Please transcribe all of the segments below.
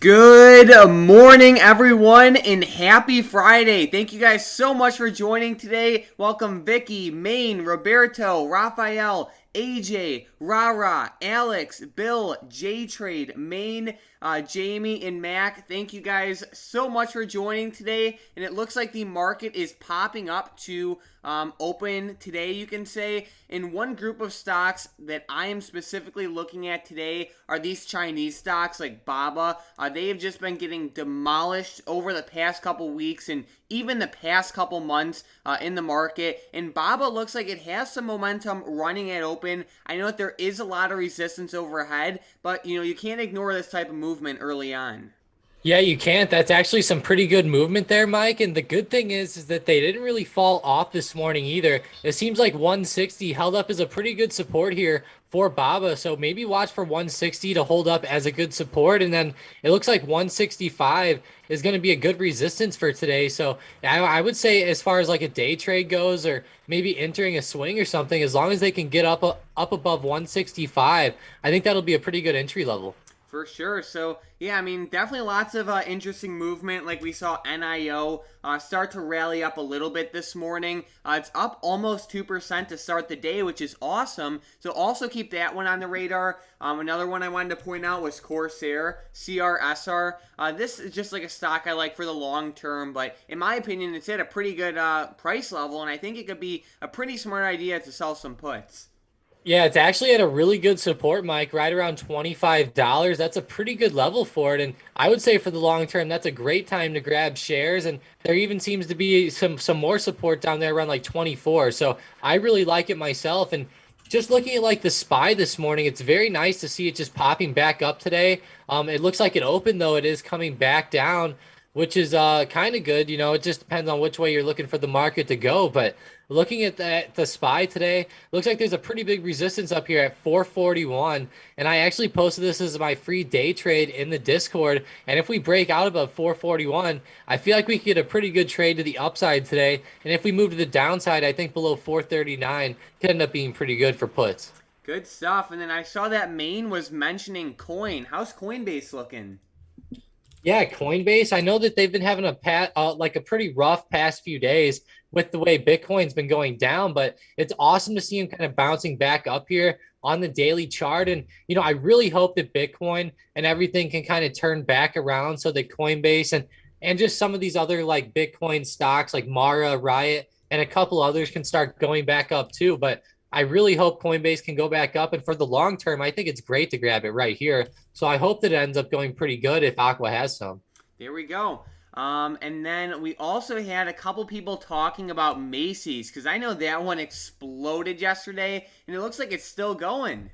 Good morning, everyone, and happy Friday. Thank you guys so much for joining today. Welcome, Vicky, Maine, Roberto, Raphael, AJ, Rara, Alex, Bill, J-Trade, Maine, Jamie, and Mac. Thank you guys so much for joining today. And it looks like the market is popping up to open today, you can say. In one group of stocks that I am specifically looking at today are these Chinese stocks like Baba. They have just been getting demolished over the past couple weeks and even the past couple months in the market. And Baba looks like it has some momentum running at open. I know that there is a lot of resistance overhead, but you can't ignore this type of movement early on. Yeah, you can't. That's actually some pretty good movement there, Mike. And the good thing is that they didn't really fall off this morning either. It seems like 160 held up as a pretty good support here for Baba. So maybe watch for 160 to hold up as a good support. And then it looks like 165 is going to be a good resistance for today. So I would say as far as like a day trade goes, or maybe entering a swing or something, as long as they can get up above 165, I think that'll be a pretty good entry level. For sure. So, yeah, I mean, definitely lots of interesting movement. Like we saw NIO start to rally up a little bit this morning. It's up almost 2% to start the day, which is awesome. So, also keep that one on the radar. Another one I wanted to point out was Corsair, CRSR. This is just like a stock I like for the long term, but in my opinion, it's at a pretty good price level, and I think it could be a pretty smart idea to sell some puts. Yeah, it's actually at a really good support, Mike, right around $25. That's a pretty good level for it. And I would say for the long term, that's a great time to grab shares. And there even seems to be some more support down there around like 24. So I really like it myself. And just looking at like the SPY this morning, it's very nice to see it just popping back up today. It looks like it opened, though it is coming back down, which is kind of good. It just depends on which way you're looking for the market to go. But looking at the SPY today, looks like there's a pretty big resistance up here at 441. And I actually posted this as my free day trade in the Discord. And if we break out above 441, I feel like we could get a pretty good trade to the upside today. And if we move to the downside, I think below 439 could end up being pretty good for puts. Good stuff. And then I saw that Maine was mentioning Coin. How's Coinbase looking? Yeah, Coinbase. I know that they've been having like a pretty rough past few days with the way Bitcoin's been going down, but it's awesome to see them kind of bouncing back up here on the daily chart. And I really hope that Bitcoin and everything can kind of turn back around so that Coinbase and just some of these other like Bitcoin stocks like Mara, Riot, and a couple others can start going back up too. But I really hope Coinbase can go back up. And for the long term, I think it's great to grab it right here. So I hope that it ends up going pretty good if Aqua has some. There we go. And then we also had a couple people talking about Macy's because I know that one exploded yesterday and it looks like it's still going.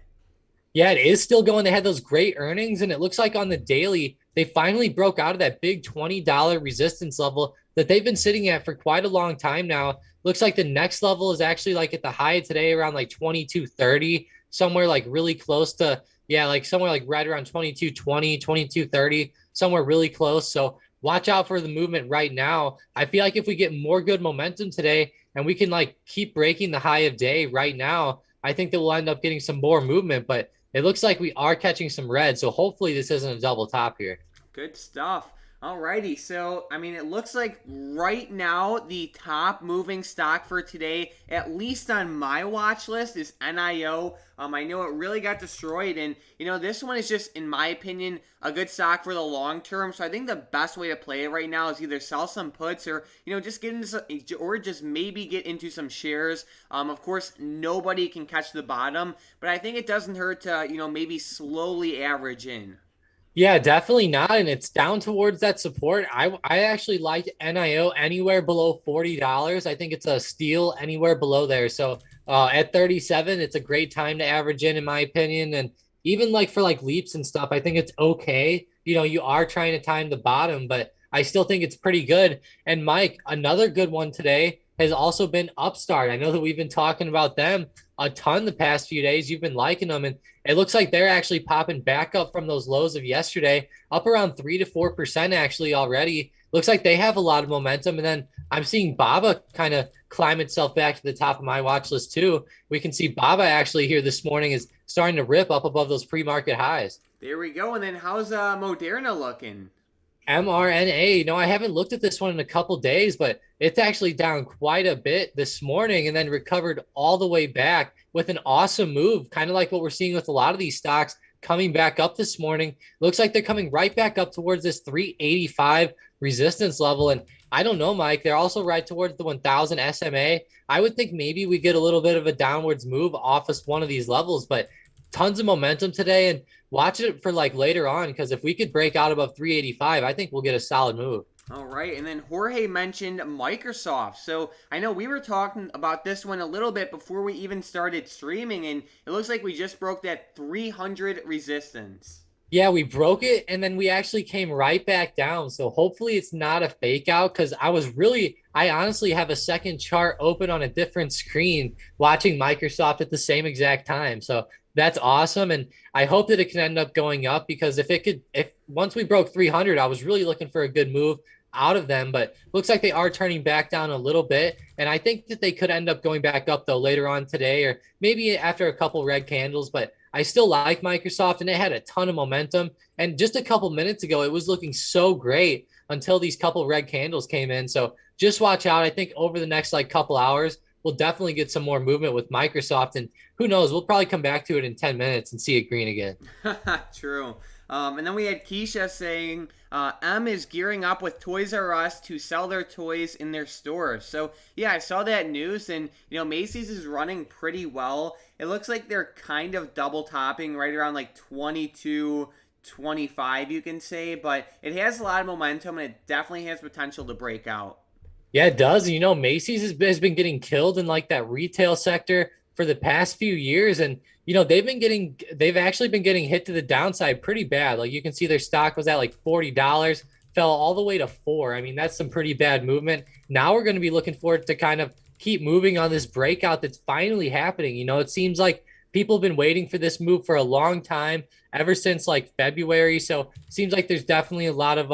Yeah, it is still going. They had those great earnings, and it looks like on the daily, they finally broke out of that big $20 resistance level that they've been sitting at for quite a long time now. Looks like the next level is actually like at the high today around like 22.30, somewhere like really close to, yeah, like somewhere like right around 22.20, 22.30, somewhere really close. So watch out for the movement right now. I feel like if we get more good momentum today and we can like keep breaking the high of day right now, I think that we'll end up getting some more movement. But it looks like we are catching some red, so hopefully this isn't a double top here. Good stuff. Alrighty, so I mean, it looks like right now the top moving stock for today, at least on my watch list, is NIO. I know it really got destroyed, and this one is just, in my opinion, a good stock for the long term. So I think the best way to play it right now is either sell some puts or just get into some, or just maybe get into some shares. Of course, nobody can catch the bottom, but I think it doesn't hurt to maybe slowly average in. Yeah, definitely not. And it's down towards that support. I actually like NIO anywhere below $40. I think it's a steal anywhere below there. So at 37, it's a great time to average in my opinion. And even like for like leaps and stuff, I think it's okay. You are trying to time the bottom, but I still think it's pretty good. And Mike, another good one today has also been Upstart. I know that we've been talking about them a ton the past few days. You've been liking them, and it looks like they're actually popping back up from those lows of yesterday, up around 3 to 4% actually already. Looks like they have a lot of momentum. And then I'm seeing Baba kind of climb itself back to the top of my watch list too. We can see Baba actually here this morning is starting to rip up above those pre-market highs. There we go. And then how's Moderna looking? mRNA, I haven't looked at this one in a couple days, but it's actually down quite a bit this morning and then recovered all the way back with an awesome move, kind of like what we're seeing with a lot of these stocks coming back up this morning. Looks like they're coming right back up towards this 385 resistance level. And I don't know, Mike, they're also right towards the 1000 SMA. I would think maybe we get a little bit of a downwards move off of one of these levels, but tons of momentum today. And watch it for like later on, because if we could break out above 385, I think we'll get a solid move. All right, and then Jorge mentioned Microsoft. So I know we were talking about this one a little bit before we even started streaming, and it looks like we just broke that 300 resistance. Yeah, we broke it and then we actually came right back down. So hopefully it's not a fake out, because I honestly have a second chart open on a different screen watching Microsoft at the same exact time. So that's awesome. And I hope that it can end up going up, because if once we broke 300, I was really looking for a good move out of them, but looks like they are turning back down a little bit. And I think that they could end up going back up though later on today, or maybe after a couple red candles. But I still like Microsoft, and it had a ton of momentum. And just a couple minutes ago, it was looking so great until these couple red candles came in. So just watch out. I think over the next like couple hours, we'll definitely get some more movement with Microsoft. And who knows, we'll probably come back to it in 10 minutes and see it green again. True. And then we had Keisha saying M is gearing up with Toys R Us to sell their toys in their stores. So yeah, I saw that news, and Macy's is running pretty well. It looks like they're kind of double topping right around like 22, 25, you can say, but it has a lot of momentum and it definitely has potential to break out. Yeah, it does. Macy's has been getting killed in like that retail sector for the past few years. And, they've actually been getting hit to the downside pretty bad. Like you can see their stock was at like $40, fell all the way to $4. I mean, that's some pretty bad movement. Now we're going to be looking forward to kind of keep moving on this breakout that's finally happening. It seems like people have been waiting for this move for a long time, ever since like February. So it seems like there's definitely a lot of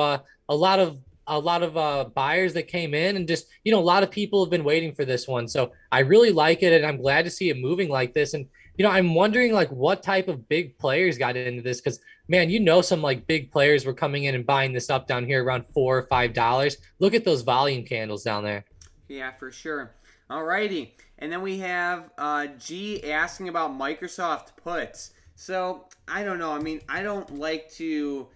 buyers that came in, and just a lot of people have been waiting for this one. So I really like it, and I'm glad to see it moving like this. And I'm wondering like what type of big players got into this, because man, some like big players were coming in and buying this up down here around $4 or $5. Look at those volume candles down there. Yeah, for sure. Alrighty, and then we have G asking about Microsoft puts. So I don't know. I mean, I don't like to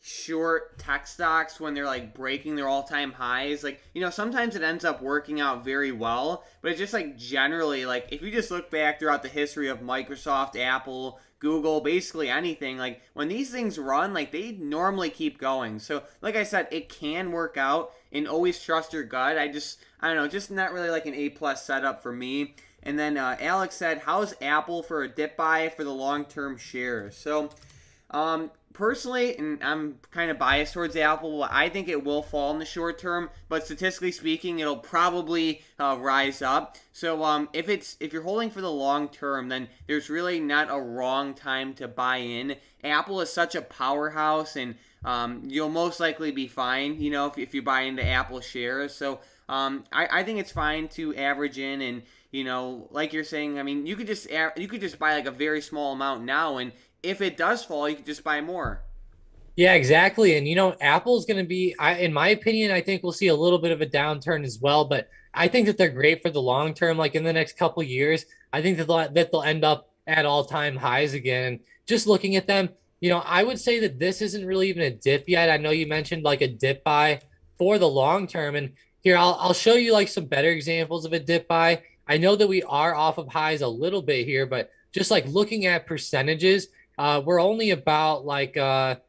short tech stocks when they're like breaking their all-time highs. Like, sometimes it ends up working out very well, but it's just like generally, like if you just look back throughout the history of Microsoft, Apple, Google, basically anything, like when these things run, like they normally keep going. So like I said, it can work out, and always trust your gut. I don't know, just not really like an A+ setup for me. And then Alex said, how's Apple for a dip buy for the long-term shares? So personally, and I'm kind of biased towards Apple, I think it will fall in the short term, but statistically speaking, it'll probably rise up. So if you're holding for the long term, then there's really not a wrong time to buy in. Apple is such a powerhouse, and you'll most likely be fine, if you buy into Apple shares. So I think it's fine to average in, and like you're saying, I mean, you could just buy like a very small amount now, and if it does fall, you can just buy more. Yeah, exactly. And Apple's going to be, in my opinion, I think we'll see a little bit of a downturn as well. But I think that they're great for the long term. Like in the next couple of years, I think that they'll end up at all-time highs again. And just looking at them, I would say that this isn't really even a dip yet. I know you mentioned like a dip buy for the long term, and here I'll show you like some better examples of a dip buy. I know that we are off of highs a little bit here, but just like looking at percentages. We're only about like where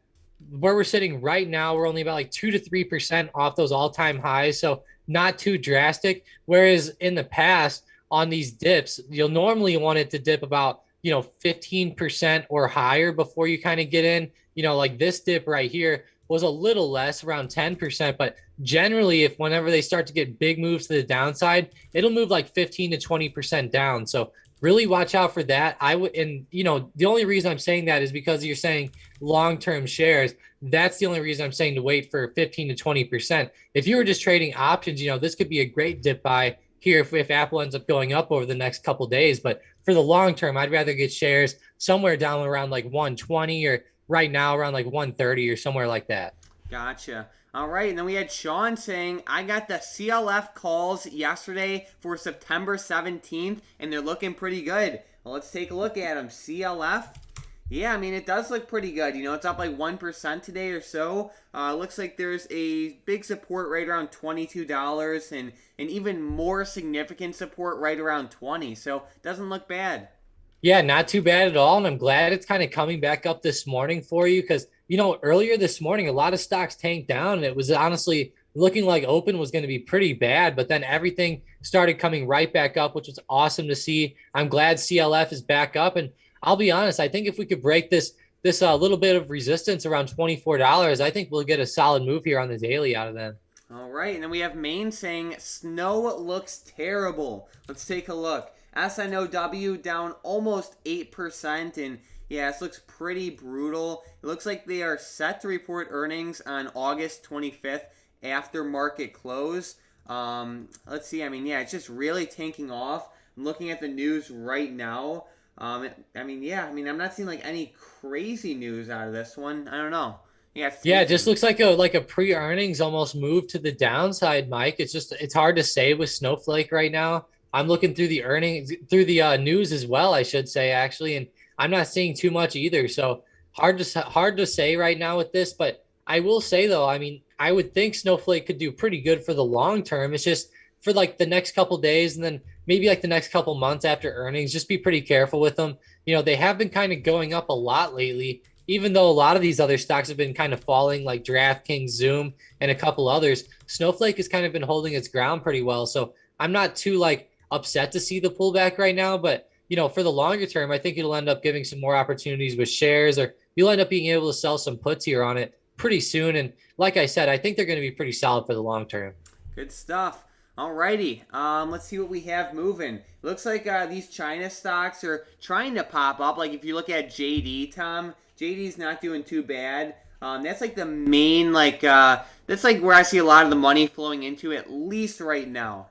we're sitting right now, we're only about like 2 to 3% off those all-time highs. So not too drastic. Whereas in the past on these dips, you'll normally want it to dip about, 15% or higher before you kind of get in. Like this dip right here was a little less, around 10%. But generally, whenever they start to get big moves to the downside, it'll move like 15 to 20% down. So really watch out for that. And the only reason I'm saying that is because you're saying long-term shares. That's the only reason I'm saying to wait for 15 to 20%. If you were just trading options, this could be a great dip buy here if Apple ends up going up over the next couple days. But for the long term, I'd rather get shares somewhere down around like 120 or right now around like 130 or somewhere like that. Gotcha. All right, and then we had Sean saying, I got the CLF calls yesterday for September 17th, and they're looking pretty good. Well, let's take a look at them. CLF. Yeah, I mean, it does look pretty good. It's up like 1% today or so. Looks like there's a big support right around $22 and even more significant support right around 20. So, it doesn't look bad. Yeah, not too bad at all. And I'm glad it's kind of coming back up this morning for you because, earlier this morning, a lot of stocks tanked down. And it was honestly looking like open was going to be pretty bad. But then everything started coming right back up, which was awesome to see. I'm glad CLF is back up. And I'll be honest, I think if we could break this little bit of resistance around $24, I think we'll get a solid move here on the daily out of them. All right, and then we have Maine saying, snow looks terrible. Let's take a look. SNOW down almost 8%, and yeah, this looks pretty brutal. It looks like they are set to report earnings on August 25th after market close. Let's see, I mean, yeah, it's just really tanking off. I'm looking at the news right now. I'm not seeing like any crazy news out of this one. I don't know. Yeah, Yeah, it just looks like a pre-earnings almost move to the downside, Mike. It's hard to say with Snowflake right now. I'm looking through the earnings through the news as well, I should say actually, and I'm not seeing too much either. So hard to say right now with this, but I will say though, I mean, I would think Snowflake could do pretty good for the long term. It's just for like the next couple days and then maybe like the next couple months after earnings, just be pretty careful with them. They have been kind of going up a lot lately even though a lot of these other stocks have been kind of falling, like DraftKings, Zoom, and a couple others, Snowflake has kind of been holding its ground pretty well. So I'm not too like upset to see the pullback right now, but for the longer term, I think it'll end up giving some more opportunities with shares, or you'll end up being able to sell some puts here on it pretty soon. And like I said, I think they're going to be pretty solid for the long term. Good stuff. Alrighty, let's see what we have moving. Looks like these China stocks are trying to pop up. Like if you look at JD, Tom, JD's not doing too bad. That's like the main that's like where I see a lot of the money flowing into, at least right now.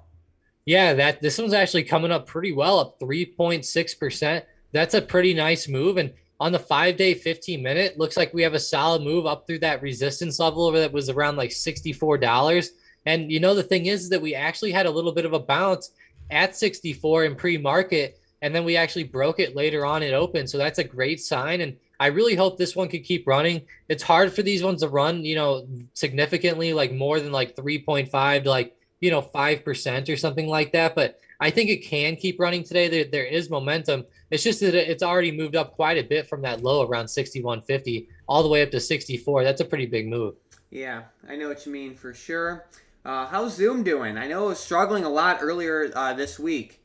Yeah, this one's actually coming up pretty well, up 3.6%. That's a pretty nice move. And on the 5-day, 15-minute, looks like we have a solid move up through that resistance level that was around like $64. And the thing is that we actually had a little bit of a bounce at 64 in pre-market, and then we actually broke it later on at open. So that's a great sign. And I really hope this one could keep running. It's hard for these ones to run, significantly, like more than like 3.5 to like, 5% or something like that. But I think it can keep running today. There is momentum. It's just that it's already moved up quite a bit from that low around 61.50 all the way up to 64. That's a pretty big move. Yeah, I know what you mean for sure. How's Zoom doing? I know it was struggling a lot earlier this week.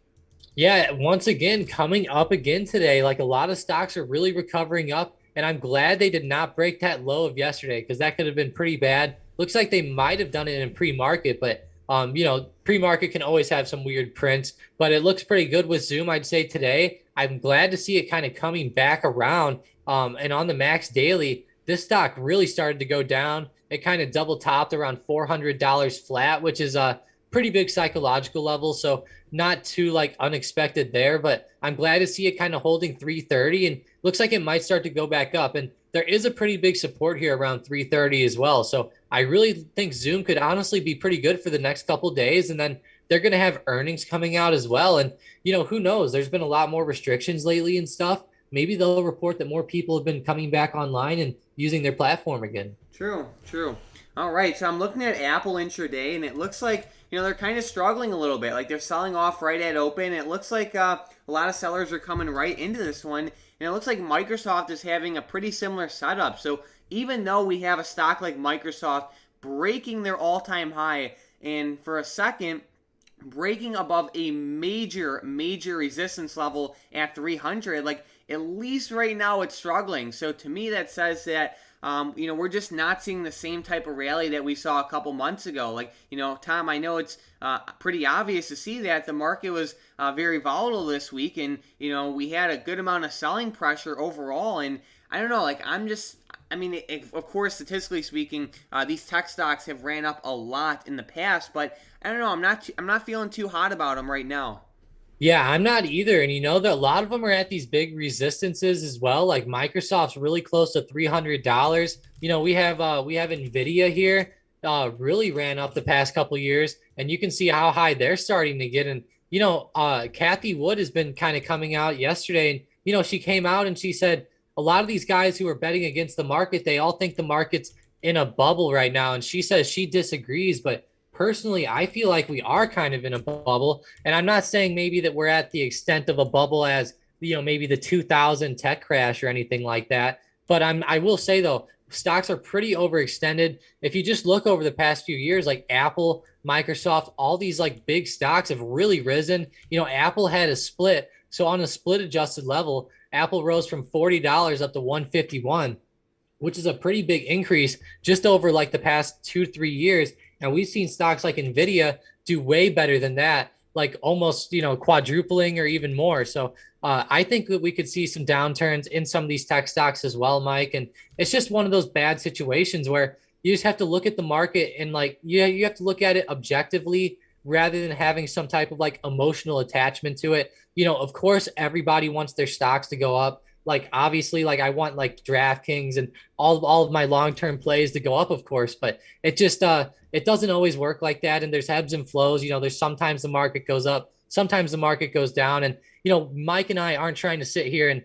Yeah, once again, coming up again today. Like a lot of stocks are really recovering up, and I'm glad they did not break that low of yesterday because that could have been pretty bad. Looks like they might have done it in pre-market, but pre-market can always have some weird prints, but it looks pretty good with Zoom, I'd say today. I'm glad to see it kind of coming back around. And on the max daily, this stock really started to go down. It kind of double topped around $400 flat, which is a pretty big psychological level. So not too like unexpected there, but I'm glad to see it kind of holding 330 and looks like it might start to go back up. And there is a pretty big support here around 330 as well. So I really think Zoom could honestly be pretty good for the next couple of days. And then they're going to have earnings coming out as well. And, who knows? There's been a lot more restrictions lately and stuff. Maybe they'll report that more people have been coming back online and using their platform again. True. All right, so I'm looking at Apple intraday, and it looks like, they're kind of struggling a little bit. Like they're selling off right at open. It looks like a lot of sellers are coming right into this one. And it looks like Microsoft is having a pretty similar setup. So even though we have a stock like Microsoft breaking their all-time high, and for a second, breaking above a major resistance level at 300, like at least right now it's struggling. So to me that says that we're just not seeing the same type of rally that we saw a couple months ago. Like, Tom, I know it's pretty obvious to see that the market was very volatile this week, and we had a good amount of selling pressure overall. And I don't know, like of course, statistically speaking, these tech stocks have ran up a lot in the past, but I don't know. I'm not feeling too hot about them right now. Yeah, I'm not either. And you know that a lot of them are at these big resistances as well. Like Microsoft's really close to $300. You know, we have Nvidia here, really ran up the past couple years, and you can see how high they're starting to get. And Kathy Wood has been kind of coming out yesterday, and she came out and she said a lot of these guys who are betting against the market, they all think the market's in a bubble right now, and she says she disagrees, but personally, I feel like we are kind of in a bubble. And I'm not saying maybe that we're at the extent of a bubble as, maybe the 2000 tech crash or anything like that. But I will say though, stocks are pretty overextended. If you just look over the past few years, like Apple, Microsoft, all these like big stocks have really risen. Apple had a split. So on a split adjusted level, Apple rose from $40 up to 151, which is a pretty big increase just over like the past 2 3 years. And we've seen stocks like Nvidia do way better than that, like almost quadrupling or even more. So I think that we could see some downturns in some of these tech stocks as well, Mike. And it's just one of those bad situations where you just have to look at the market and like you have to look at it objectively rather than having some type of like emotional attachment to it. Of course, everybody wants their stocks to go up. Like obviously, like I want like DraftKings and all of my long-term plays to go up, of course, but it doesn't always work like that. And there's ebbs and flows. There's sometimes the market goes up, sometimes the market goes down. And Mike and I aren't trying to sit here and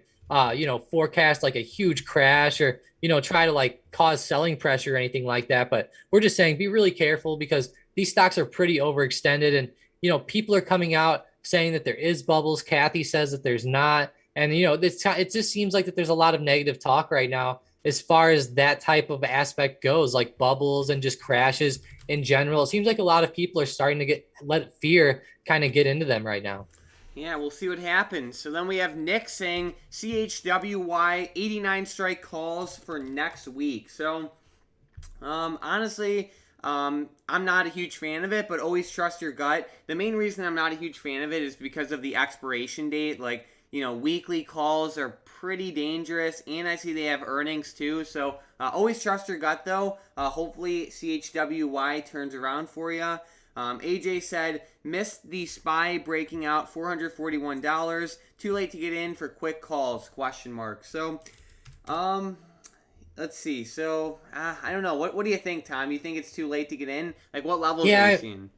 forecast like a huge crash or try to like cause selling pressure or anything like that. But we're just saying be really careful because these stocks are pretty overextended, and people are coming out saying that there is bubbles. Kathy says that there's not. And it just seems like that there's a lot of negative talk right now as far as that type of aspect goes, like bubbles and just crashes in general. It seems like a lot of people are starting to let fear kind of get into them right now. Yeah, we'll see what happens. So then we have Nick saying CHWY 89 strike calls for next week. So honestly, I'm not a huge fan of it, but always trust your gut. The main reason I'm not a huge fan of it is because of the expiration date. Like, weekly calls are pretty dangerous, and I see they have earnings too. So always trust your gut, though. Hopefully, CHWY turns around for you. AJ said, missed the SPY breaking out $441. Too late to get in for quick calls, question mark. So, let's see. So, I don't know. What do you think, Tom? You think it's too late to get in? Like, what levels are you seeing?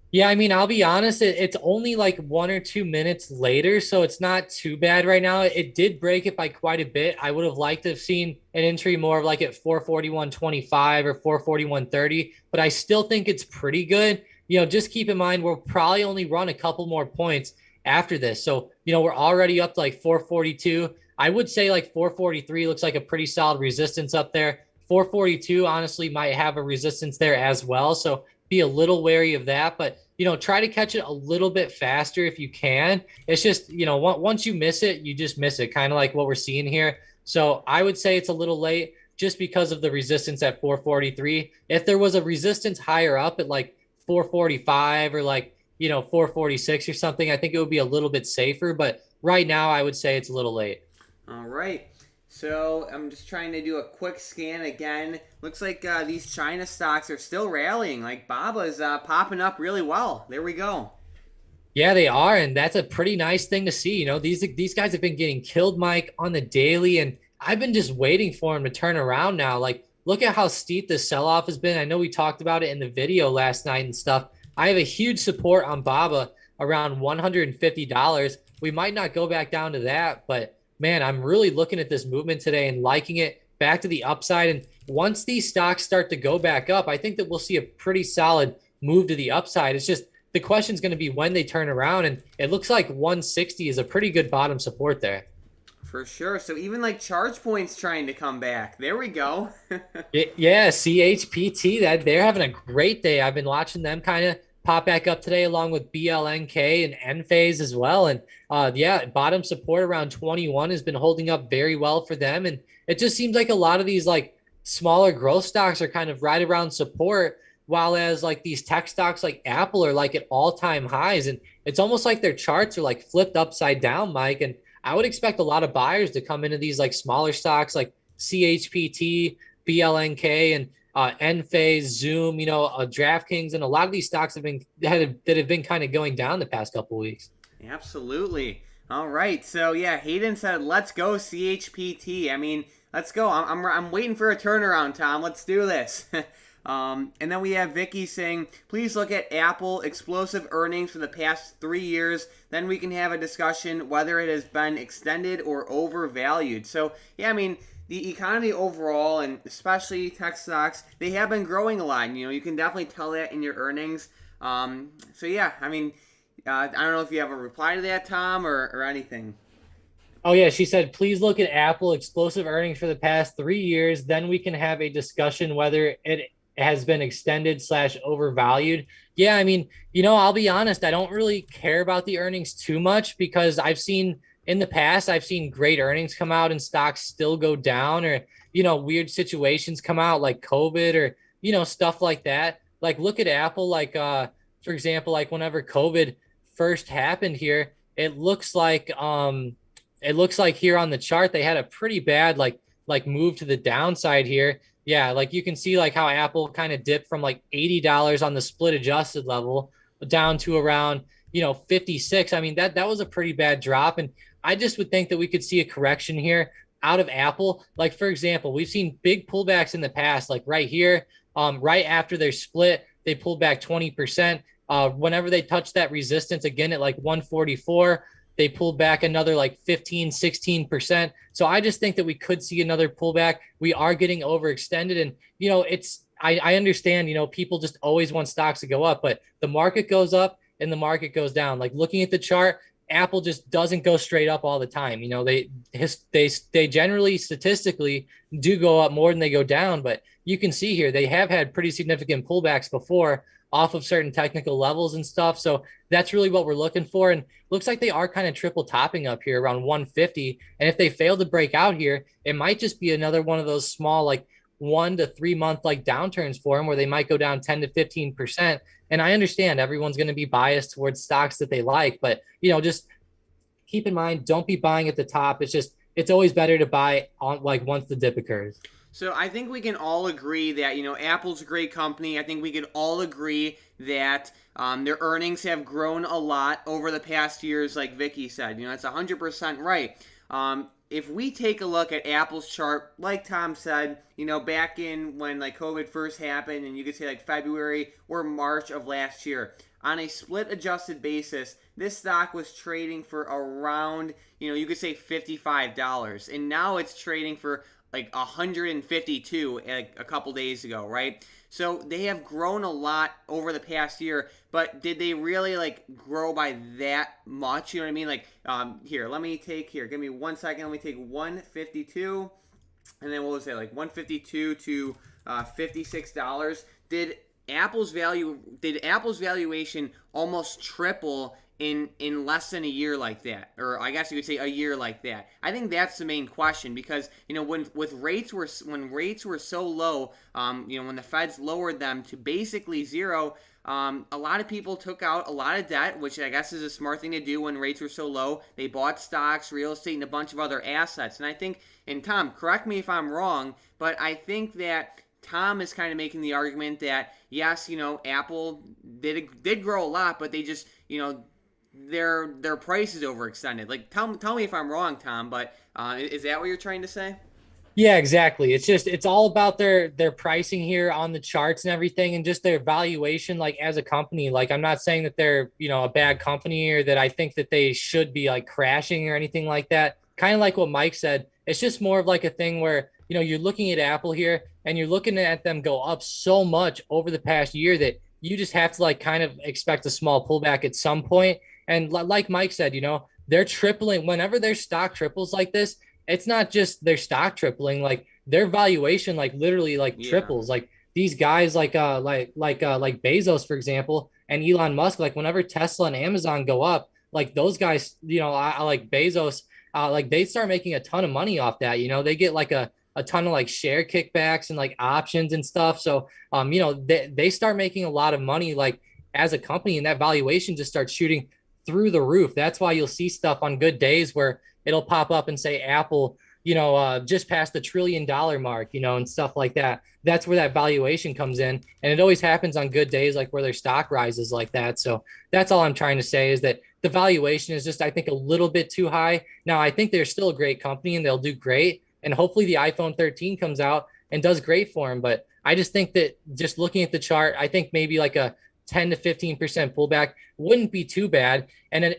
Yeah, I mean, I'll be honest, it's only like 1 or 2 minutes later, so it's not too bad right now. It did break it by quite a bit. I would have liked to have seen an entry more of like at 441.25 or 441.30, but I still think it's pretty good. Just keep in mind we'll probably only run a couple more points after this. So, we're already up to like 442. I would say like 443 looks like a pretty solid resistance up there. 442 honestly might have a resistance there as well. So be a little wary of that, but try to catch it a little bit faster if you can. It's just, once you miss it, you just miss it, kind of like what we're seeing here. So I would say it's a little late just because of the resistance at 443. If there was a resistance higher up at like 445 or like, 446 or something, I think it would be a little bit safer. But right now, I would say it's a little late. All right. So I'm just trying to do a quick scan again. Looks like these China stocks are still rallying. Like Baba's popping up really well. There we go. Yeah, they are, and that's a pretty nice thing to see. These guys have been getting killed, Mike, on the daily, and I've been just waiting for them to turn around now. Like, look at how steep this sell-off has been. I know we talked about it in the video last night and stuff. I have a huge support on Baba around $150. We might not go back down to that, but man, I'm really looking at this movement today and liking it back to the upside. And once these stocks start to go back up, I think that we'll see a pretty solid move to the upside. It's just the question is going to be when they turn around. And it looks like 160 is a pretty good bottom support there. For sure. So even like charge points trying to come back. There we go. Yeah, CHPT, that they're having a great day. I've been watching them kind of pop back up today along with BLNK and Enphase as well. And yeah, bottom support around 21 has been holding up very well for them. And it just seems like a lot of these like smaller growth stocks are kind of right around support, while as like these tech stocks like Apple are like at all-time highs. And it's almost like their charts are like flipped upside down, Mike. And I would expect a lot of buyers to come into these like smaller stocks like CHPT, BLNK, and Enphase, Zoom, DraftKings, and a lot of these stocks that have been kind of going down the past couple of weeks. Absolutely. All right. So yeah, Hayden said, "Let's go CHPT." I mean, let's go. I'm waiting for a turnaround, Tom. Let's do this. And then we have Vicky saying, "Please look at Apple explosive earnings for the past 3 years. Then we can have a discussion whether it has been extended or overvalued." So yeah, I mean, the economy overall, and especially tech stocks, they have been growing a lot. And, you can definitely tell that in your earnings. So yeah, I mean, I don't know if you have a reply to that, Tom, or anything. Oh yeah, she said, please look at Apple explosive earnings for the past 3 years. Then we can have a discussion whether it has been extended slash overvalued. Yeah, I mean, I'll be honest, I don't really care about the earnings too much because in the past, I've seen great earnings come out and stocks still go down, or, weird situations come out like COVID, or, stuff like that. Like look at Apple, like for example, like whenever COVID first happened here, it looks like here on the chart they had a pretty bad like move to the downside here. Yeah, like you can see like how Apple kind of dipped from like $80 on the split adjusted level down to around 56. I mean that was a pretty bad drop, and I just would think that we could see a correction here out of Apple. Like for example, we've seen big pullbacks in the past, like right here, right after their split, they pulled back 20%. Whenever they touched that resistance again at like 144, they pulled back another like 15, 16%. So I just think that we could see another pullback. We are getting overextended. And, I understand, people just always want stocks to go up, but the market goes up and the market goes down. Like looking at the chart, Apple just doesn't go straight up all the time. They generally statistically do go up more than they go down, but you can see here they have had pretty significant pullbacks before off of certain technical levels and stuff. So that's really what we're looking for. And looks like they are kind of triple topping up here around 150. And if they fail to break out here, it might just be another one of those small, like 1 to 3 month like downturns for them where they might go down 10 to 15%. And I understand everyone's going to be biased towards stocks that they like, but just keep in mind, don't be buying at the top. It's always better to buy on like once the dip occurs. So I think we can all agree that Apple's a great company. I think we could all agree that their earnings have grown a lot over the past years, like Vicky said. That's 100% right. If we take a look at Apple's chart, like Tom said, back in when like COVID first happened, and you could say like February or March of last year, on a split adjusted basis, this stock was trading for around, you could say $55, and now it's trading for like 152 a couple days ago, right? So they have grown a lot over the past year, but did they really like grow by that much? You know what I mean? Like, give me 1 second. Let me take 152, and then what was it, like 152 to $56? Did Apple's valuation almost triple in less than a year like that, or I guess you could say a year like that? I think that's the main question, because when rates were so low, when the Feds lowered them to basically zero, a lot of people took out a lot of debt, which I guess is a smart thing to do when rates were so low. They bought stocks, real estate, and a bunch of other assets. And I think, and Tom, correct me if I'm wrong, but I think that Tom is kind of making the argument that yes, Apple did grow a lot, but they just, their price is overextended. Like, tell me if I'm wrong, Tom, but is that what you're trying to say? Yeah, exactly. It's all about their pricing here on the charts and everything, and just their valuation like as a company. Like I'm not saying that they're, a bad company, or that I think that they should be like crashing or anything like that. Kind of like what Mike said. It's just more of like a thing where, you're looking at Apple here and you're looking at them go up so much over the past year that you just have to like kind of expect a small pullback at some point. And like Mike said, they're tripling whenever their stock triples like this. It's not just their stock tripling, like their valuation, like literally like triples. Like these guys, like Bezos, for example, and Elon Musk, like whenever Tesla and Amazon go up, like those guys, I like Bezos, like they start making a ton of money off that. They get like a ton of like share kickbacks and like options and stuff. So, they start making a lot of money, like as a company, and that valuation just starts shooting through the roof. That's why you'll see stuff on good days where it'll pop up and say Apple, just past the $1 trillion mark, and stuff like that. That's where that valuation comes in. And it always happens on good days, like where their stock rises like that. So that's all I'm trying to say is that the valuation is just, I think, a little bit too high. Now, I think they're still a great company and they'll do great. And hopefully the iPhone 13 comes out and does great for them. But I just think that just looking at the chart, I think maybe like a 10 to 15% pullback wouldn't be too bad. And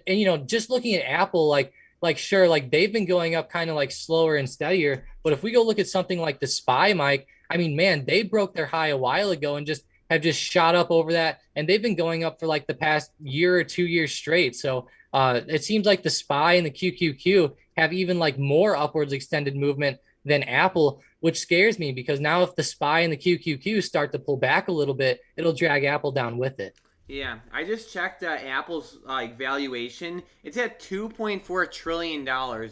just looking at Apple, like sure, like they've been going up kind of like slower and steadier. But if we go look at something like the SPY, Mike, I mean, man, they broke their high a while ago and just have just shot up over that. And they've been going up for like the past year or 2 years straight. So it seems like the SPY and the QQQ have even like more upwards extended movement than Apple, which scares me because now if the SPY and the QQQ start to pull back a little bit, it'll drag Apple down with it. Yeah, I just checked Apple's valuation. It's at $2.4 trillion,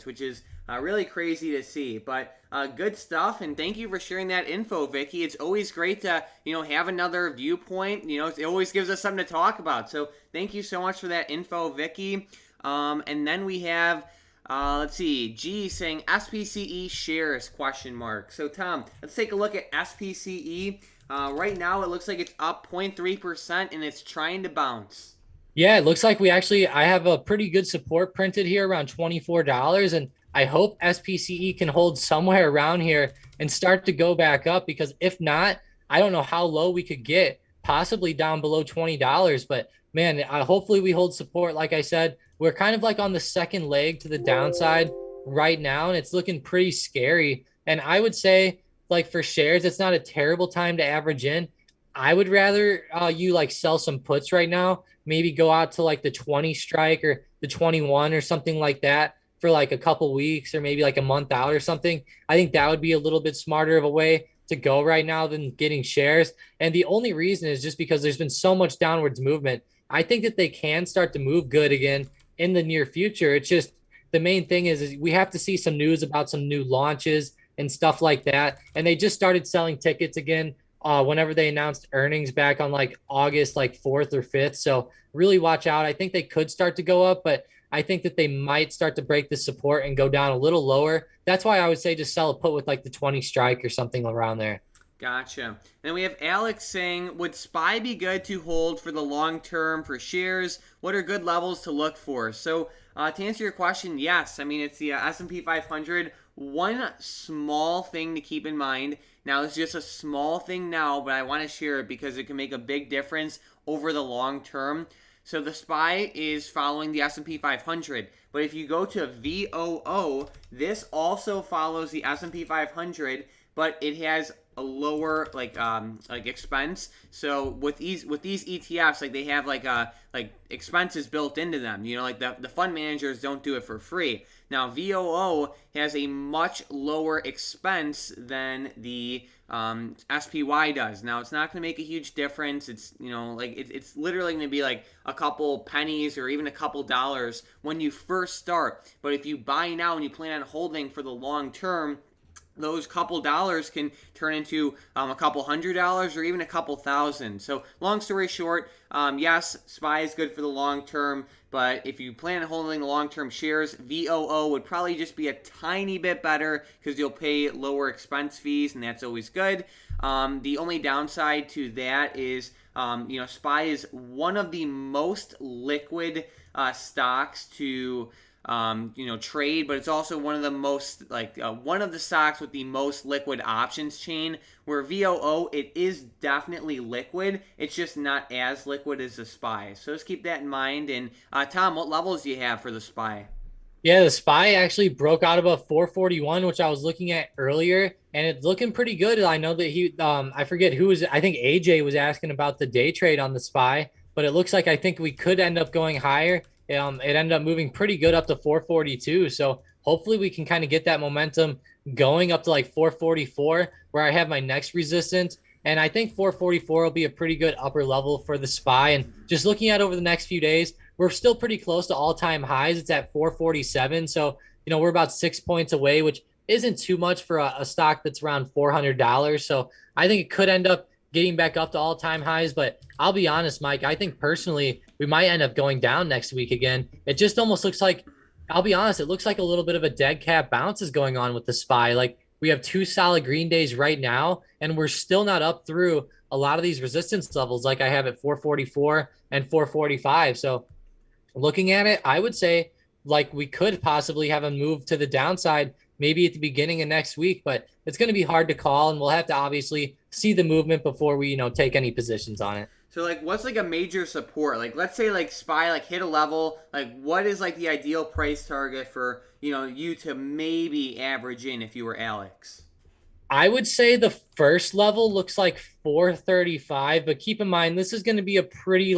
which is really crazy to see. But good stuff, and thank you for sharing that info, Vicky. It's always great to have another viewpoint. It always gives us something to talk about. So thank you so much for that info, Vicky. And then we have. Let's see, G saying SPCE shares question mark. So Tom, let's take a look at SPCE. Right now it looks like it's up 0.3% and it's trying to bounce. Yeah, it looks like I have a pretty good support printed here around $24. And I hope SPCE can hold somewhere around here and start to go back up because if not, I don't know how low we could get, possibly down below $20. But man, hopefully we hold support. Like I said, we're kind of like on the second leg to the downside right now, and it's looking pretty scary. And I would say, like for shares, it's not a terrible time to average in. I would rather you like sell some puts right now, maybe go out to like the 20 strike or the 21 or something like that for like a couple weeks or maybe like a month out or something. I think that would be a little bit smarter of a way to go right now than getting shares. And the only reason is just because there's been so much downwards movement. I think that they can start to move good again in the near future. It's just the main thing is we have to see some news about some new launches and stuff like that. And they just started selling tickets again whenever they announced earnings back on like August like 4th or 5th. So really watch out. I think they could start to go up, but I think that they might start to break the support and go down a little lower. That's why I would say just sell a put with like the 20 strike or something around there. Gotcha. Then we have Alex saying, would SPY be good to hold for the long term for shares? What are good levels to look for? So to answer your question, yes. I mean, it's the S&P 500. One small thing to keep in mind. Now, it's just a small thing now, but I want to share it because it can make a big difference over the long term. So the SPY is following the S&P 500. But if you go to VOO, this also follows the S&P 500, but it has a lower like expense. So with these ETFs, like they have like expenses built into them. Like the fund managers don't do it for free. Now VOO has a much lower expense than the SPY does. Now it's not going to make a huge difference. It's it's literally going to be like a couple pennies or even a couple dollars when you first start. But if you buy now and you plan on holding for the long term, those couple dollars can turn into a couple $100 or even a couple thousand. So long story short, yes, SPY is good for the long term, but if you plan on holding the long-term shares, VOO would probably just be a tiny bit better because you'll pay lower expense fees, and that's always good. The only downside to that is, SPY is one of the most liquid stocks to trade, but it's also one of the most one of the stocks with the most liquid options chain. Where VOO, it is definitely liquid. It's just not as liquid as the SPY. So just keep that in mind. And Tom, what levels do you have for the SPY? Yeah, the SPY actually broke out above 441, which I was looking at earlier, and it's looking pretty good. I know that I forget who was, I think AJ was asking about the day trade on the SPY, but it looks like I think we could end up going higher. It ended up moving pretty good up to 442. So hopefully we can kind of get that momentum going up to like 444, where I have my next resistance. And I think 444 will be a pretty good upper level for the SPY. And just looking at over the next few days, we're still pretty close to all-time highs. It's at 447. So, we're about 6 points away, which isn't too much for a stock that's around $400. So I think it could end up getting back up to all-time highs. But I'll be honest, Mike, I think personally we might end up going down next week again. It just almost looks like I'll be honest, it looks like a little bit of a dead cat bounce is going on with the SPY. Like we have two solid green days right now, and we're still not up through a lot of these resistance levels like I have at 444 and 445. So looking at it, I would say like we could possibly have a move to the downside maybe at the beginning of next week, but it's going to be hard to call, and we'll have to obviously see the movement before we, take any positions on it. So like, what's like a major support? Like, let's say like SPY like hit a level. Like, what is like the ideal price target for you to maybe average in if you were Alex? I would say the first level looks like 435, but keep in mind this is going to be a pretty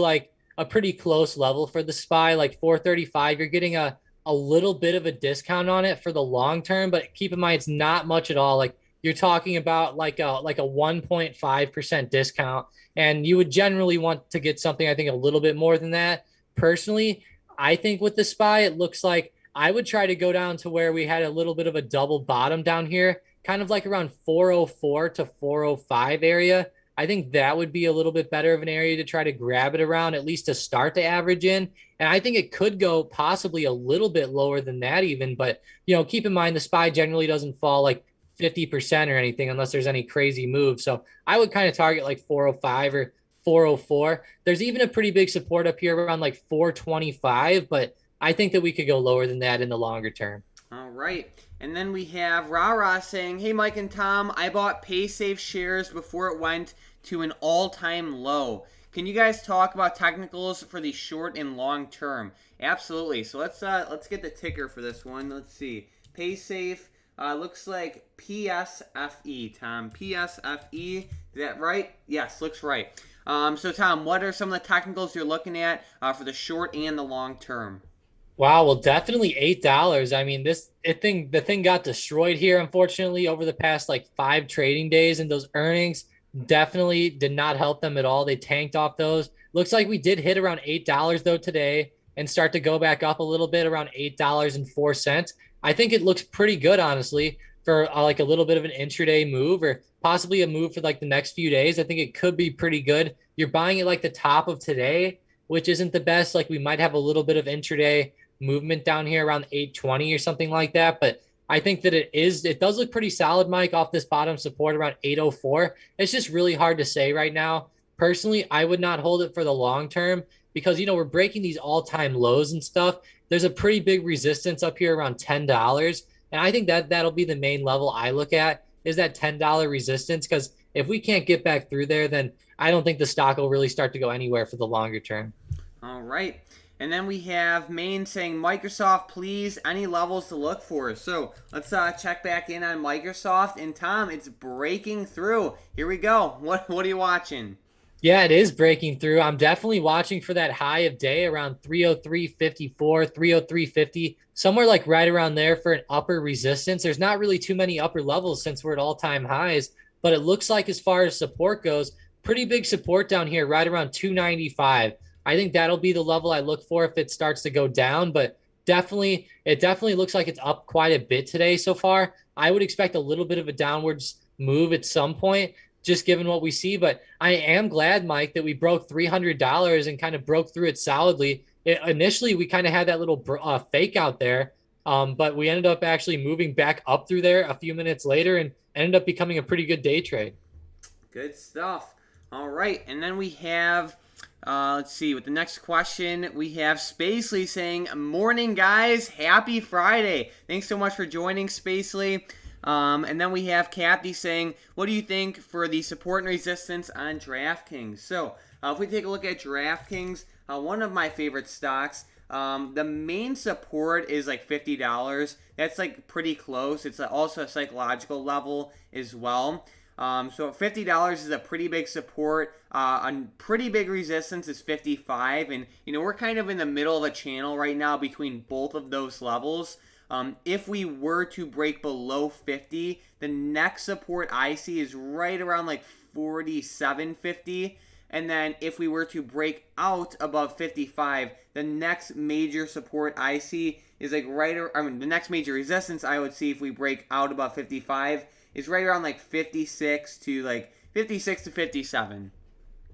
close level for the SPY. Like 435, you're getting a little bit of a discount on it for the long term, but keep in mind it's not much at all. Like you're talking about like a 1.5% discount, and you would generally want to get something I think a little bit more than that. Personally, I think with the SPY it looks like I would try to go down to where we had a little bit of a double bottom down here, kind of like around 404 to 405 area. I think that would be a little bit better of an area to try to grab it around, at least to start to average in. And I think it could go possibly a little bit lower than that, even. But, keep in mind the SPY generally doesn't fall like 50% or anything unless there's any crazy move. So I would kind of target like 405 or 404. There's even a pretty big support up here around like 425, but I think that we could go lower than that in the longer term. All right. And then we have Rara saying, "Hey Mike and Tom, I bought PaySafe shares before it went to an all-time low. Can you guys talk about technicals for the short and long term?" Absolutely. So let's get the ticker for this one. Let's see. PaySafe looks like PSFE. Tom, PSFE. Is that right? Yes, looks right. So Tom, what are some of the technicals you're looking at for the short and the long term? Wow, well, definitely $8. I mean, the thing got destroyed here, unfortunately, over the past like 5 trading days, and those earnings definitely did not help them at all. They tanked off those. Looks like we did hit around $8 though today and start to go back up a little bit around $8.04. I think it looks pretty good, honestly, for like a little bit of an intraday move or possibly a move for like the next few days. I think it could be pretty good. You're buying it like the top of today, which isn't the best. Like we might have a little bit of intraday movement down here around 820 or something like that. But I think that it does look pretty solid, Mike, off this bottom support around 804. It's just really hard to say right now. Personally, I would not hold it for the long term because, we're breaking these all-time lows and stuff. There's a pretty big resistance up here around $10. And I think that that'll be the main level I look at is that $10 resistance. Because if we can't get back through there, then I don't think the stock will really start to go anywhere for the longer term. All right. And then we have Maine saying, "Microsoft, please, any levels to look for." So let's check back in on Microsoft. And Tom, it's breaking through. Here we go. What are you watching? Yeah, it is breaking through. I'm definitely watching for that high of day around 303.54, 303.50, somewhere like right around there for an upper resistance. There's not really too many upper levels since we're at all-time highs, but it looks like as far as support goes, pretty big support down here right around 295. I think that'll be the level I look for if it starts to go down, but it definitely looks like it's up quite a bit today so far. I would expect a little bit of a downwards move at some point, just given what we see. But I am glad, Mike, that we broke $300 and kind of broke through it solidly. Initially, we kind of had that little fake out there, but we ended up actually moving back up through there a few minutes later and ended up becoming a pretty good day trade. Good stuff. All right. And then we have, let's see, with the next question, we have Spacely saying, "Morning, guys. Happy Friday. Thanks so much for joining, Spacely." And then we have Kathy saying, "What do you think for the support and resistance on DraftKings?" So if we take a look at DraftKings, one of my favorite stocks, the main support is like $50. That's like pretty close. It's also a psychological level as well. So $50 is a pretty big support. A pretty big resistance is 55. And, we're kind of in the middle of a channel right now between both of those levels. If we were to break below 50, the next support I see is right around like 47.50. And then if we were to break out above 55, the next major support I see is like the next major resistance I would see if we break out above 55 is right around like 56 to 57.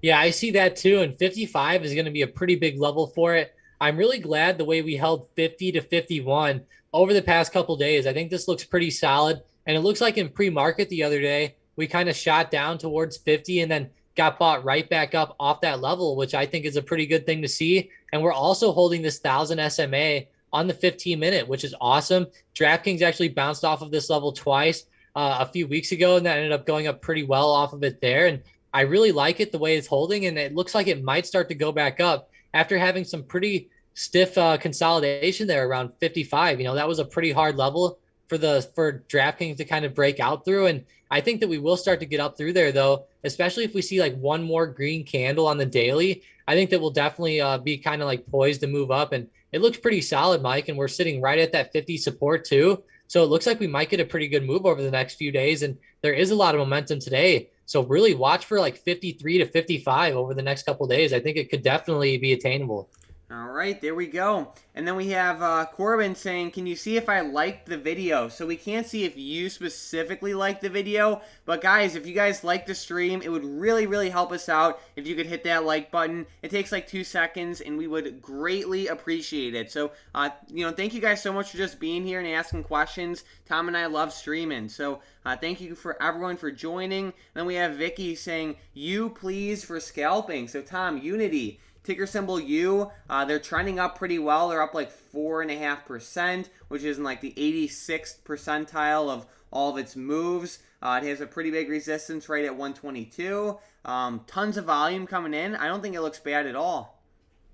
Yeah, I see that too. And 55 is going to be a pretty big level for it. I'm really glad the way we held 50 to 51 over the past couple days. I think this looks pretty solid. And it looks like in pre-market the other day, we kind of shot down towards 50 and then got bought right back up off that level, which I think is a pretty good thing to see. And we're also holding this 1,000 SMA on the 15-minute, which is awesome. DraftKings actually bounced off of this level twice a few weeks ago, and that ended up going up pretty well off of it there. And I really like it the way it's holding, and it looks like it might start to go back up after having some pretty stiff consolidation there around 55. That was a pretty hard level for DraftKings to kind of break out through. And I think that we will start to get up through there, though, especially if we see like one more green candle on the daily. I think that we'll definitely be kind of like poised to move up. And it looks pretty solid, Mike. And we're sitting right at that 50 support, too. So it looks like we might get a pretty good move over the next few days. And there is a lot of momentum today. So really watch for like 53 to 55 over the next couple of days. I think it could definitely be attainable. All right, there we go. And then we have Corbin saying, can you see if I liked the video? So we can't see if you specifically liked the video, but guys, if you guys like the stream, it would really, really help us out if you could hit that like button. It takes like 2 seconds, and we would greatly appreciate it. So, thank you guys so much for just being here and asking questions. Tom and I love streaming. So, thank you for everyone for joining. And then we have Vicky saying, you please for scalping. So, Tom, Unity. Ticker symbol U, they're trending up pretty well. They're up like 4.5%, which is in like the 86th percentile of all of its moves. It has a pretty big resistance right at 122. Tons of volume coming in. I don't think it looks bad at all.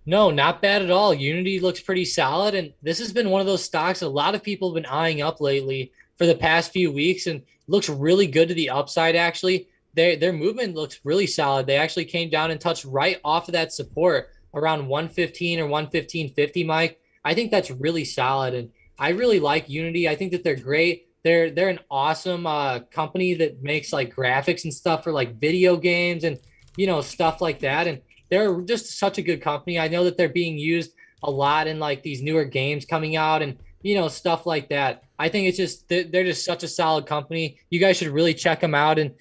No, not bad at all. Unity looks pretty solid, and this has been one of those stocks a lot of people have been eyeing up lately for the past few weeks, and looks really good to the upside, actually. Their movement looks really solid. They actually came down and touched right off of that support around 115 or 115.50, Mike. I think that's really solid, and I really like Unity. I think that they're great. They're an awesome company that makes like graphics and stuff for like video games and stuff like that. And they're just such a good company. I know that they're being used a lot in like these newer games coming out and stuff like that. I think it's just they're just such a solid company. You guys should really check them out. And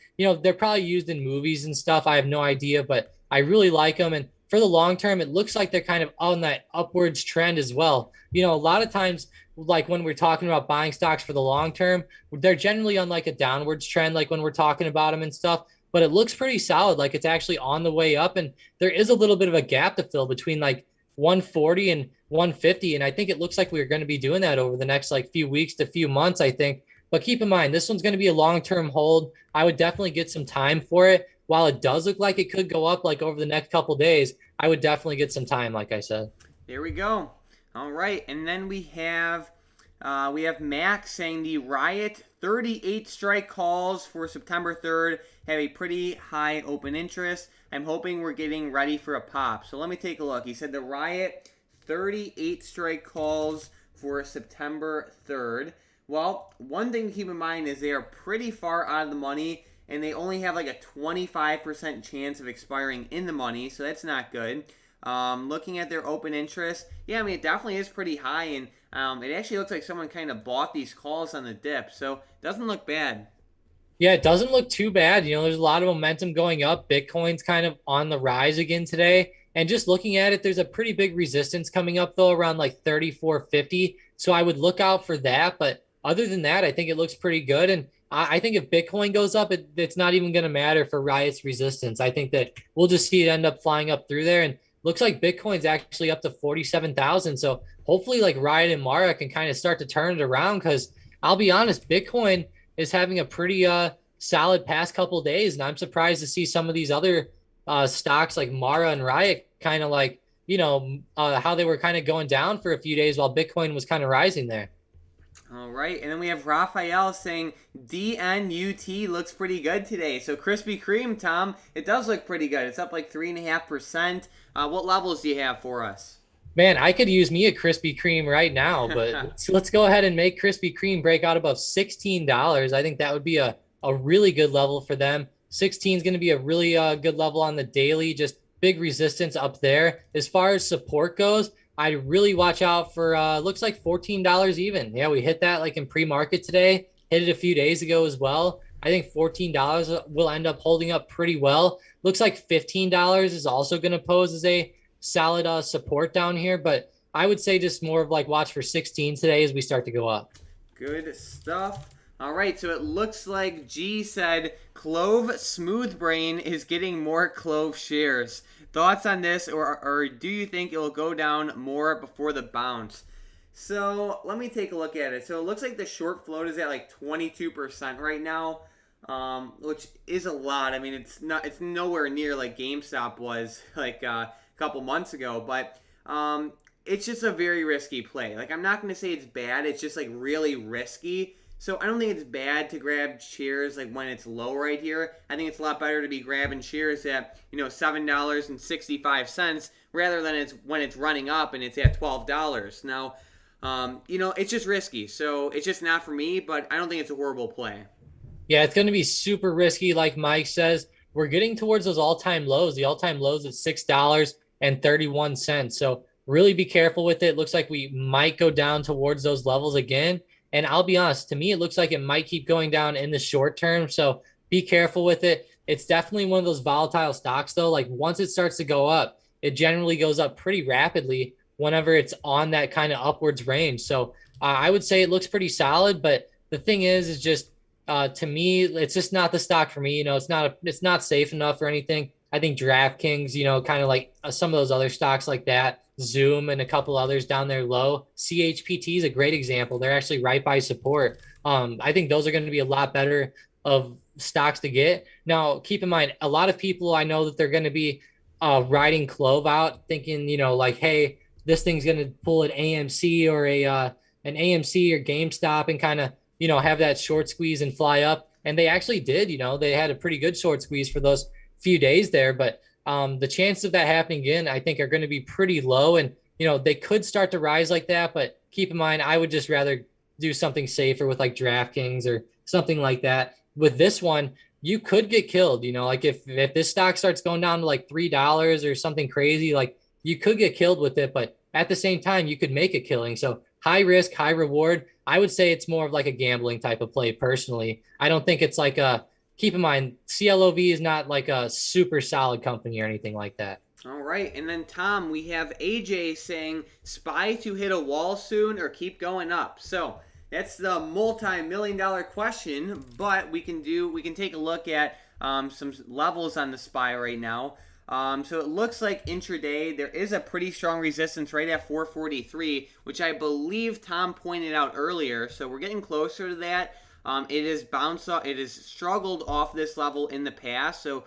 they're probably used in movies and stuff. I have no idea, but I really like them. And for the long term, it looks like they're kind of on that upwards trend as well. A lot of times, like when we're talking about buying stocks for the long term, they're generally on like a downwards trend, like when we're talking about them and stuff. But it looks pretty solid, like it's actually on the way up. And there is a little bit of a gap to fill between like 140 and 150. And I think it looks like we're going to be doing that over the next like few weeks to few months, I think. But keep in mind, this one's going to be a long-term hold. I would definitely get some time for it. While it does look like it could go up like over the next couple days, I would definitely get some time, like I said. There we go. All right. And then we have Max saying the Riot 38 strike calls for September 3rd have a pretty high open interest. I'm hoping we're getting ready for a pop. So let me take a look. He said the Riot 38 strike calls for September 3rd. Well, one thing to keep in mind is they are pretty far out of the money, and they only have like a 25% chance of expiring in the money, so that's not good. Looking at their open interest, yeah, I mean, it definitely is pretty high, and it actually looks like someone kind of bought these calls on the dip, so it doesn't look bad. Yeah, it doesn't look too bad. There's a lot of momentum going up. Bitcoin's kind of on the rise again today. And just looking at it, there's a pretty big resistance coming up, though, around like 34.50. So I would look out for that. But other than that, I think it looks pretty good. And I think if Bitcoin goes up, it's not even going to matter for Riot's resistance. I think that we'll just see it end up flying up through there. And looks like Bitcoin's actually up to 47,000. So hopefully like Riot and Mara can kind of start to turn it around, because I'll be honest, Bitcoin is having a pretty solid past couple of days. And I'm surprised to see some of these other stocks like Mara and Riot kind of like, how they were kind of going down for a few days while Bitcoin was kind of rising there. All right, and then we have Raphael saying DNUT looks pretty good today. So Krispy Kreme, Tom, it does look pretty good. It's up like 3.5%. What levels do you have for us? Man, I could use me a Krispy Kreme right now, but let's go ahead and make Krispy Kreme break out above $16. I think that would be a really good level for them. 16 is going to be a really good level on the daily, just big resistance up there. As far as support goes, I'd really watch out for, looks like $14 even. Yeah, we hit that like in pre-market today, hit it a few days ago as well. I think $14 will end up holding up pretty well. Looks like $15 is also going to pose as a solid support down here, but I would say just more of like watch for 16 today as we start to go up. Good stuff. All right, so it looks like G said Clove Smooth Brain is getting more Clove shares. Thoughts on this, or do you think it will go down more before the bounce? So let me take a look at it. So it looks like the short float is at like 22% right now, which is a lot. I mean, it's nowhere near like GameStop was like a couple months ago, but it's just a very risky play. Like, I'm not going to say it's bad. It's just like really risky. So I don't think it's bad to grab shares like when it's low right here. I think it's a lot better to be grabbing shares at $7.65 rather than it's when it's running up and it's at $12. Now, it's just risky. So it's just not for me. But I don't think it's a horrible play. Yeah, it's going to be super risky, like Mike says. We're getting towards those all-time lows. The all-time lows at $6.31. So really be careful with it. Looks like we might go down towards those levels again. And I'll be honest, to me, it looks like it might keep going down in the short term. So be careful with it. It's definitely one of those volatile stocks, though. Like once it starts to go up, it generally goes up pretty rapidly whenever it's on that kind of upwards range. So I would say it looks pretty solid. But the thing is just to me, it's just not the stock for me. It's not safe enough or anything. I think DraftKings, kind of like some of those other stocks like that, Zoom and a couple others down there low. CHPT is a great example. They're actually right by support. I think those are going to be a lot better of stocks to get. Now, keep in mind, a lot of people I know that they're going to be riding Clove out, thinking, like, hey, this thing's going to pull an AMC or an AMC or GameStop and kind of have that short squeeze and fly up. And they actually did. They had a pretty good short squeeze for those few days there, but the chances of that happening again, I think, are going to be pretty low. And, they could start to rise like that, but keep in mind, I would just rather do something safer with like DraftKings or something like that. With this one, you could get killed, like if this stock starts going down to like $3 or something crazy, like you could get killed with it, but at the same time, you could make a killing. So high risk, high reward. I would say it's more of like a gambling type of play personally. I don't think it's like keep in mind, CLOV is not like a super solid company or anything like that. All right, and then Tom, we have AJ saying SPY to hit a wall soon or keep going up. So that's the multi-million-dollar question, but we can take a look at some levels on the SPY right now. So it looks like intraday there is a pretty strong resistance right at 443, which I believe Tom pointed out earlier. So we're getting closer to that. It has bounced off. It has struggled off this level in the past. So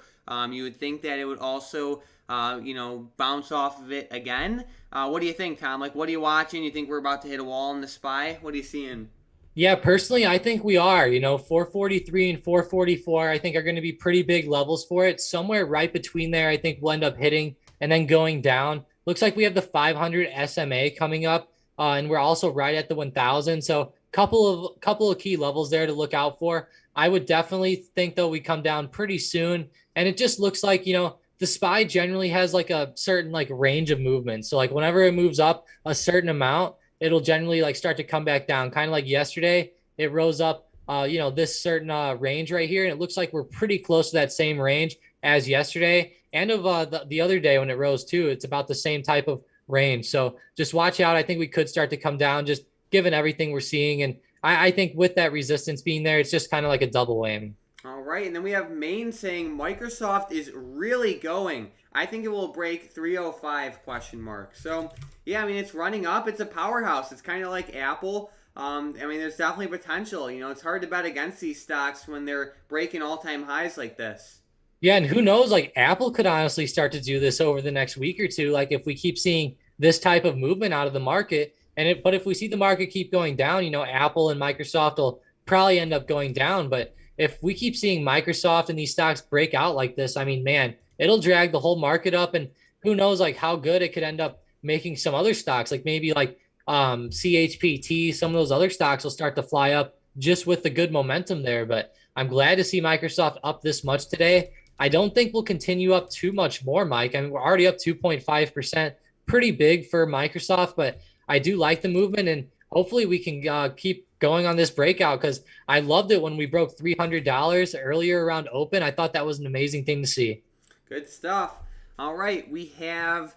you would think that it would also bounce off of it again. What do you think, Tom? Like, what are you watching? You think we're about to hit a wall in the SPY? What are you seeing? Yeah, personally, I think we are. 443 and 444, I think are going to be pretty big levels for it. Somewhere right between there, I think we'll end up hitting and then going down. Looks like we have the 500 SMA coming up, and we're also right at the 1,000. So couple of key levels there to look out for. I would definitely think though we come down pretty soon, and it just looks like the SPY generally has like a certain like range of movement. So like whenever it moves up a certain amount, it'll generally like start to come back down. Kind of like yesterday, it rose up, this certain range right here. And it looks like we're pretty close to that same range as yesterday. And of the other day when it rose too, it's about the same type of range. So just watch out. I think we could start to come down just given everything we're seeing. And I think with that resistance being there, it's just kind of like a double whammy. All right, and then we have Maine saying Microsoft is really going. I think it will break 305 question mark. So, yeah, I mean, it's running up. It's a powerhouse. It's kind of like Apple. There's definitely potential. It's hard to bet against these stocks when they're breaking all-time highs like this. Yeah, and who knows, like Apple could honestly start to do this over the next week or two. Like if we keep seeing this type of movement out of the market, but if we see the market keep going down, Apple and Microsoft will probably end up going down. But if we keep seeing Microsoft and these stocks break out like this, I mean, man, it'll drag the whole market up. And who knows, like how good it could end up making some other stocks, like maybe like CHPT, some of those other stocks will start to fly up just with the good momentum there. But I'm glad to see Microsoft up this much today. I don't think we'll continue up too much more, Mike. I mean, we're already up 2.5%, pretty big for Microsoft, but I do like the movement, and hopefully we can keep going on this breakout because I loved it when we broke $300 earlier around open. I thought that was an amazing thing to see. Good stuff. All right, we have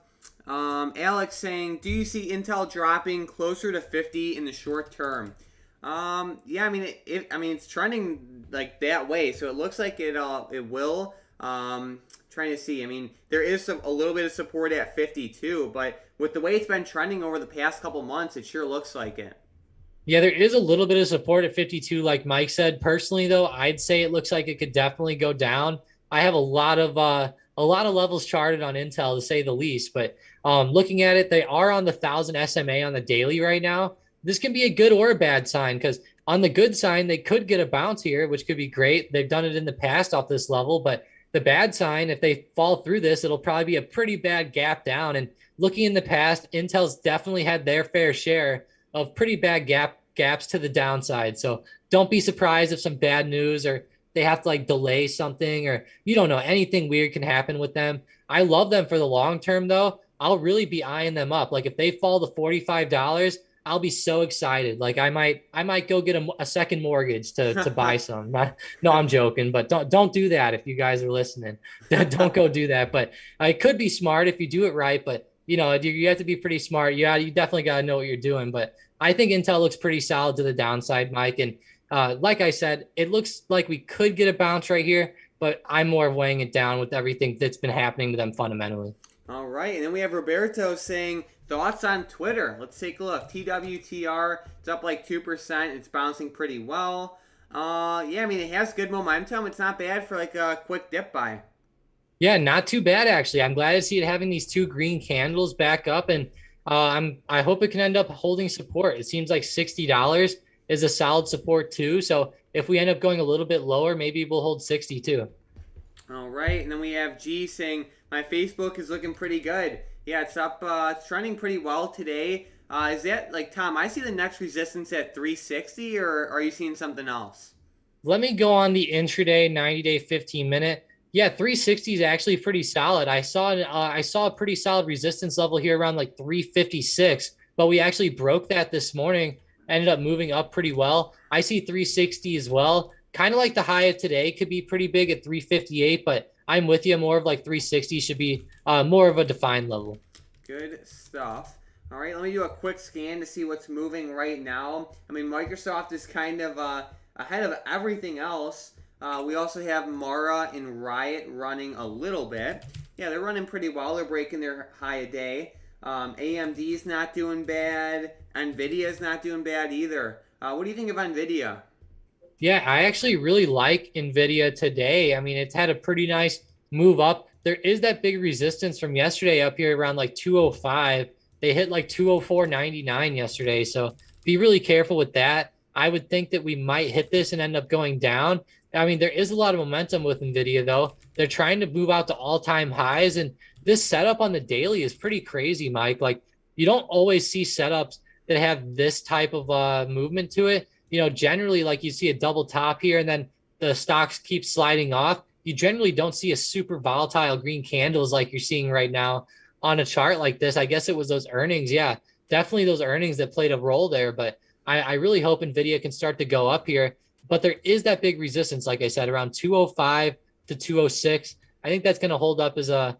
Alex saying, do you see Intel dropping closer to 50 in the short term? Yeah, I mean, it's trending like that way, so it looks like it will. Trying to see. I mean, there is a little bit of support at 52, but with the way it's been trending over the past couple months, it sure looks like it. Yeah, there is a little bit of support at 52, like Mike said. Personally, though, I'd say it looks like it could definitely go down. I have a lot of levels charted on Intel to say the least, but looking at it, they are on the 1,000 SMA on the daily right now. This can be a good or a bad sign because on the good sign, they could get a bounce here, which could be great. They've done it in the past off this level, but the bad sign, if they fall through this, it'll probably be a pretty bad gap down. And looking in the past, Intel's definitely had their fair share of pretty bad gaps to the downside. So don't be surprised if some bad news or they have to like delay something or you don't know anything weird can happen with them. I love them for the long term though. I'll really be eyeing them up. Like if they fall to $45, I'll be so excited. Like I might go get a second mortgage to buy some. No, I'm joking, but don't do that if you guys are listening. Don't go do that. But it could be smart if you do it right. But you have to be pretty smart. Yeah, you definitely got to know what you're doing. But I think Intel looks pretty solid to the downside, Mike. And like I said, it looks like we could get a bounce right here, but I'm more weighing it down with everything that's been happening to them fundamentally. All right, and then we have Roberto saying thoughts on Twitter. Let's take a look. TWTR, it's up like 2%. It's bouncing pretty well. Yeah, I mean it has good momentum. It's not bad for like a quick dip buy. Yeah, not too bad actually. I'm glad to see it having these two green candles back up, and I hope it can end up holding support. It seems like $60 is a solid support too. So if we end up going a little bit lower, maybe we'll hold 60 too. All right, and then we have G saying my Facebook is looking pretty good. Yeah, it's up. It's trending pretty well today. Is that like Tom? I see the next resistance at 360, or are you seeing something else? Let me go on the intraday 90-day 15-minute. Yeah, 360 is actually pretty solid. I saw a pretty solid resistance level here around like 356, but we actually broke that this morning. Ended up moving up pretty well. I see 360 as well. Kind of like the high of today could be pretty big at 358, but I'm with you. More of like 360 should be more of a defined level. Good stuff. All right, let me do a quick scan to see what's moving right now. I mean, Microsoft is kind of ahead of everything else. We also have Mara and Riot running a little bit. Yeah, they're running pretty well. They're breaking their high a day. AMD's not doing bad. Nvidia's not doing bad either. What do you think of Nvidia? Yeah, I actually really like Nvidia today. I mean, it's had a pretty nice move up. There is that big resistance from yesterday up here around like 205. They hit like 204.99 yesterday. So be really careful with that. I would think that we might hit this and end up going down. I mean, there is a lot of momentum with Nvidia though. They're trying to move out to all-time highs, and this setup on the daily is pretty crazy, Mike. Like you don't always see setups that have this type of movement to it. Generally, like you see a double top here and then the stocks keep sliding off. You generally don't see a super volatile green candles like you're seeing right now on a chart like this. I guess it was those earnings. Yeah, definitely those earnings that played a role there. But I really hope NVIDIA can start to go up here. But there is that big resistance, like I said, around 205 to 206. I think that's going to hold up as a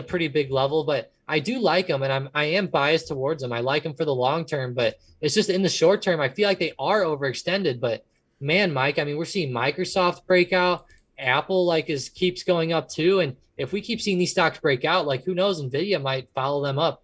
pretty big level. But I do like them, and I am biased towards them. I like them for the long term, but it's just in the short term, I feel like they are overextended. But man, Mike, I mean, we're seeing Microsoft break out. Apple keeps going up too. And if we keep seeing these stocks break out, like who knows, NVIDIA might follow them up.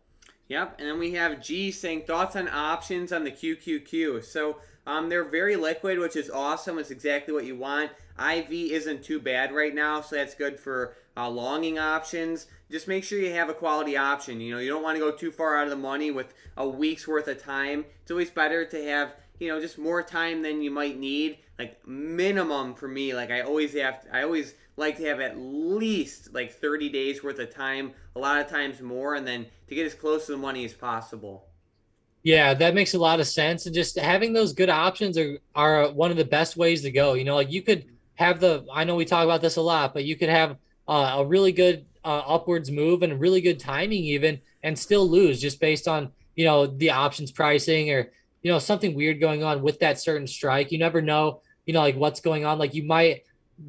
Yep, and then we have G saying thoughts on options on the QQQ. So they're very liquid, which is awesome. It's exactly what you want. IV isn't too bad right now, so that's good for longing options. Just make sure you have a quality option. You don't want to go too far out of the money with a week's worth of time. It's always better to have just more time than you might need. Like minimum for me, like I always like to have at least like 30 days worth of time, a lot of times more, and then to get as close to the money as possible. Yeah, that makes a lot of sense. And just having those good options are one of the best ways to go. Like you could have I know we talk about this a lot, but you could have a really good upwards move and really good timing even and still lose just based on, the options pricing or, something weird going on with that certain strike. You never know, like what's going on. Like you might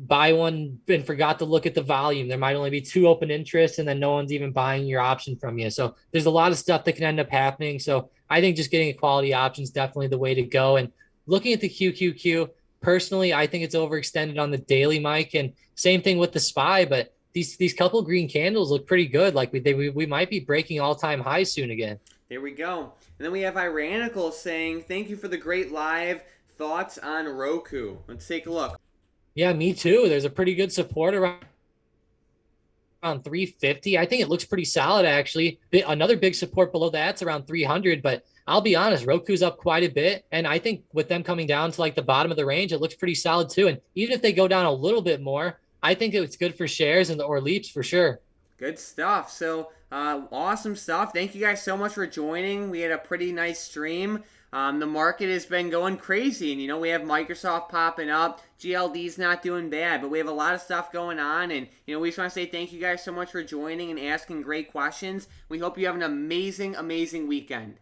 buy one and forgot to look at the volume. There might only be two open interests, and then no one's even buying your option from you. So there's a lot of stuff that can end up happening. So I think just getting a quality option is definitely the way to go. And looking at the QQQ, personally, I think it's overextended on the daily, Mike. And same thing with the SPY, but these couple green candles look pretty good. Like we might be breaking all time highs soon again. There we go. And then we have Iranical saying, "Thank you for the great live. Thoughts on Roku?" Let's take a look. Yeah, me too. There's a pretty good support around 350. I think it looks pretty solid, actually. Another big support below that's around 300, but I'll be honest, Roku's up quite a bit. And I think with them coming down to like the bottom of the range, it looks pretty solid too. And even if they go down a little bit more, I think it's good for shares and or leaps for sure. Good stuff. So, awesome stuff. Thank you guys so much for joining. We had a pretty nice stream. The market has been going crazy, and we have Microsoft popping up. GLD's not doing bad, but we have a lot of stuff going on, and we just want to say thank you guys so much for joining and asking great questions. We hope you have an amazing, amazing weekend.